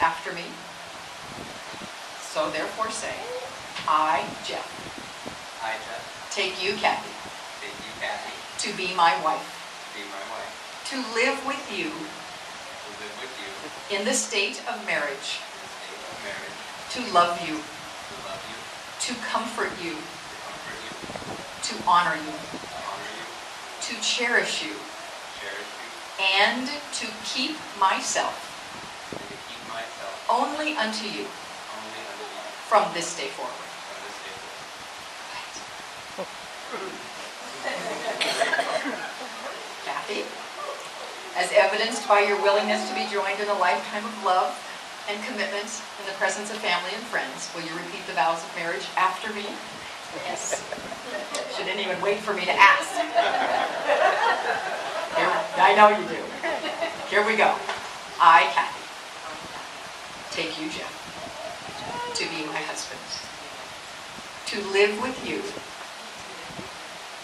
after me. So therefore say, I, Jeff, take you, Kathy, to be my wife, to live with you in the state of marriage, to love you, to comfort you, to honor you, to cherish you, and to keep myself only unto you from this day forward. Kathy, as evidenced by your willingness to be joined in a lifetime of love and commitment in the presence of family and friends, will you repeat the vows of marriage after me? Yes. She didn't even wait for me to ask. I know you do. Here we go. I, Kathy, take you, Jeff, to be my husband, to live with you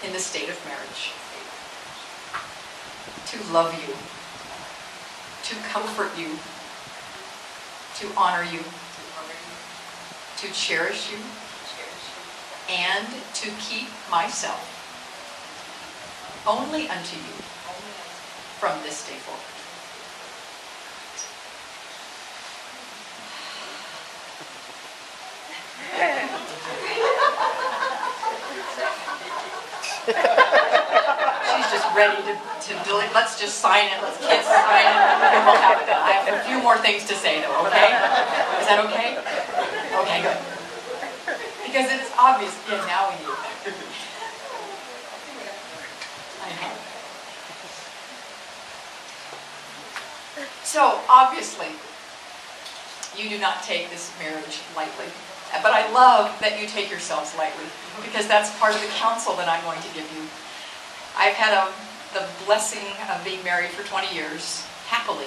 in the state of marriage, to love you, to comfort you, to honor you, to cherish you, and to keep myself only unto you from this day forward. She's just ready to delete. Let's just sign it. Let's kiss, sign it, and we'll have it done. I have a few more things to say, though, okay? Is that okay? Okay, good. Because it's obvious. Yeah, now we need it. I know. So, obviously, you do not take this marriage lightly. But I love that you take yourselves lightly, because that's part of the counsel that I'm going to give you. I've had the blessing of being married for 20 years, happily.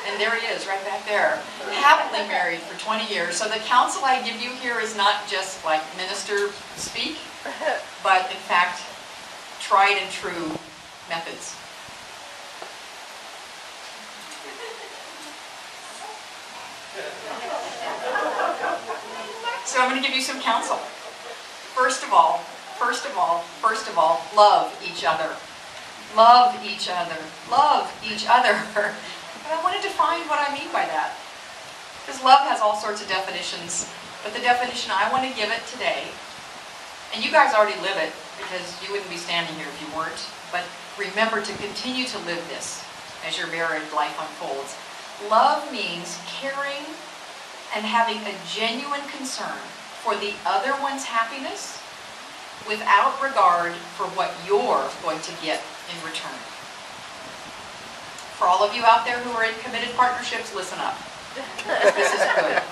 And there he is, right back there. Happily married for 20 years. So the counsel I give you here is not just like minister speak, but in fact, tried and true methods. So I'm going to give you some counsel. First of all, love each other. Love each other. Love each other. And I want to define what I mean by that. Because love has all sorts of definitions. But the definition I want to give it today, and you guys already live it, because you wouldn't be standing here if you weren't, but remember to continue to live this as your married life unfolds. Love means caring and having a genuine concern for the other one's happiness without regard for what you're going to get in return. For all of you out there who are in committed partnerships, listen up. This is good.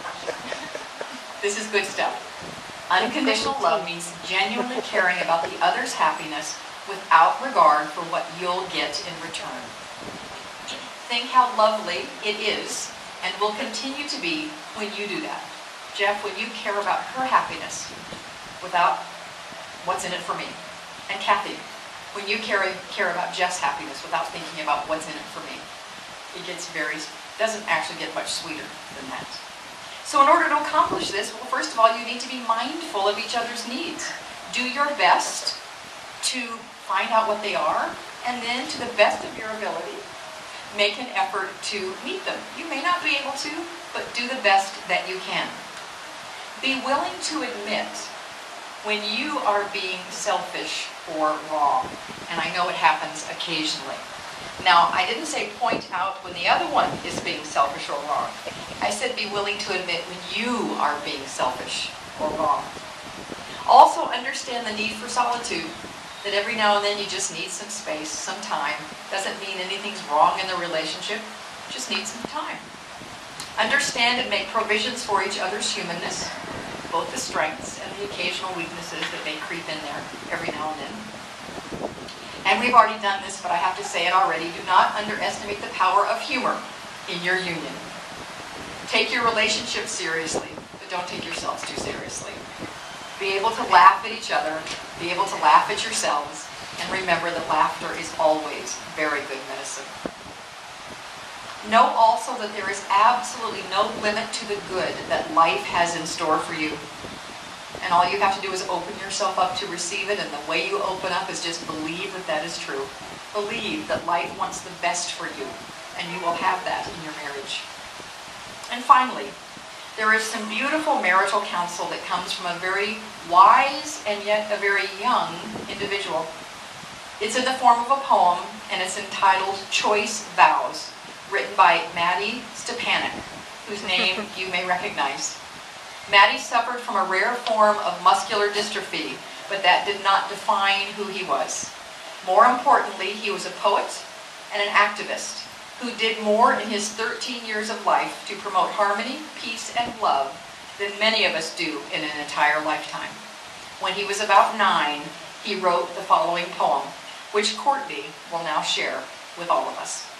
This is good stuff. Unconditional love means genuinely caring about the other's happiness without regard for what you'll get in return. Think how lovely it is and will continue to be when you do that. Jeff, when you care about her happiness without what's in it for me. And Kathy, when you care about Jeff's happiness without thinking about what's in it for me. It doesn't actually get much sweeter than that. So in order to accomplish this, well, first of all, you need to be mindful of each other's needs. Do your best to find out what they are, and then to the best of your ability, make an effort to meet them. You may not be able to, but do the best that you can. Be willing to admit when you are being selfish or wrong. And I know it happens occasionally. Now, I didn't say point out when the other one is being selfish or wrong. I said be willing to admit when you are being selfish or wrong. Also understand the need for solitude. That every now and then you just need some space, some time. Doesn't mean anything's wrong in the relationship. Just need some time. Understand and make provisions for each other's humanness, both the strengths and the occasional weaknesses that may creep in there every now and then. And we've already done this, but I have to say it already. Do not underestimate the power of humor in your union. Take your relationship seriously, but don't take yourselves too seriously. Be able to laugh at each other, be able to laugh at yourselves, and remember that laughter is always very good medicine. Know also that there is absolutely no limit to the good that life has in store for you. And all you have to do is open yourself up to receive it, and the way you open up is just believe that that is true. Believe that life wants the best for you, and you will have that in your marriage. And finally, there is some beautiful marital counsel that comes from a very wise and yet a very young individual. It's in the form of a poem, and it's entitled Choice Vows, written by Maddie Stepanek, whose name you may recognize. Maddie suffered from a rare form of muscular dystrophy, but that did not define who he was. More importantly, he was a poet and an activist who did more in his 13 years of life to promote harmony, peace, and love than many of us do in an entire lifetime. When he was about 9, he wrote the following poem, which Courtney will now share with all of us.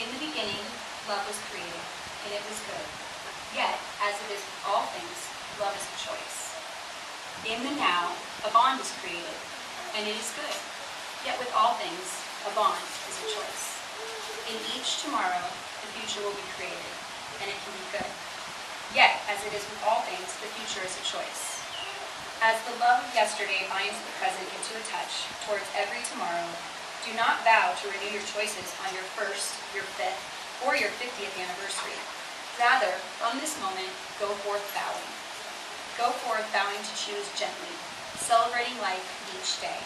In the beginning, love was created, and it was good. Yet, as it is with all things, love is a choice. In the now, a bond is created, and it is good. Yet with all things, a bond is a choice. In each tomorrow, the future will be created, and it can be good. Yet, as it is with all things, the future is a choice. As the love of yesterday binds the present into a touch towards every tomorrow, do not vow to renew your choices on your 1st, your 5th, or your 50th anniversary. Rather, from this moment, go forth vowing. Go forth vowing to choose gently, celebrating life each day.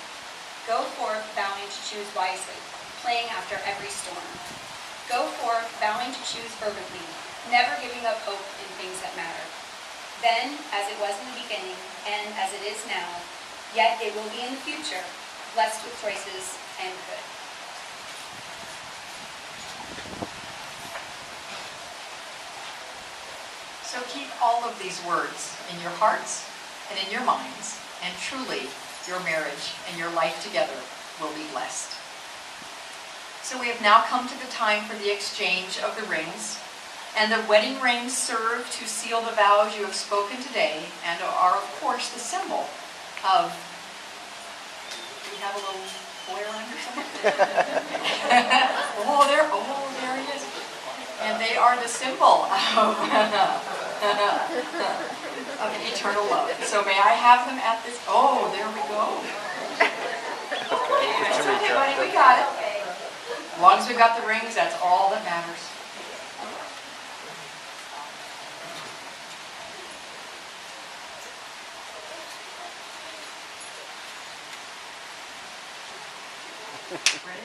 Go forth vowing to choose wisely, playing after every storm. Go forth vowing to choose fervently, never giving up hope in things that matter. Then, as it was in the beginning, and as it is now, yet it will be in the future, blessed with choices and good. So keep all of these words in your hearts and in your minds, and truly your marriage and your life together will be blessed. So we have now come to the time for the exchange of the rings, and the wedding rings serve to seal the vows you have spoken today and are, of course, the symbol of... Do we have a little boy around here somewhere? Oh, there he is. And they are the symbol of eternal love. So may I have them at this? Oh, there we go. That's okay, buddy, we got it. As long as we've got the rings, that's all that matters. Ready?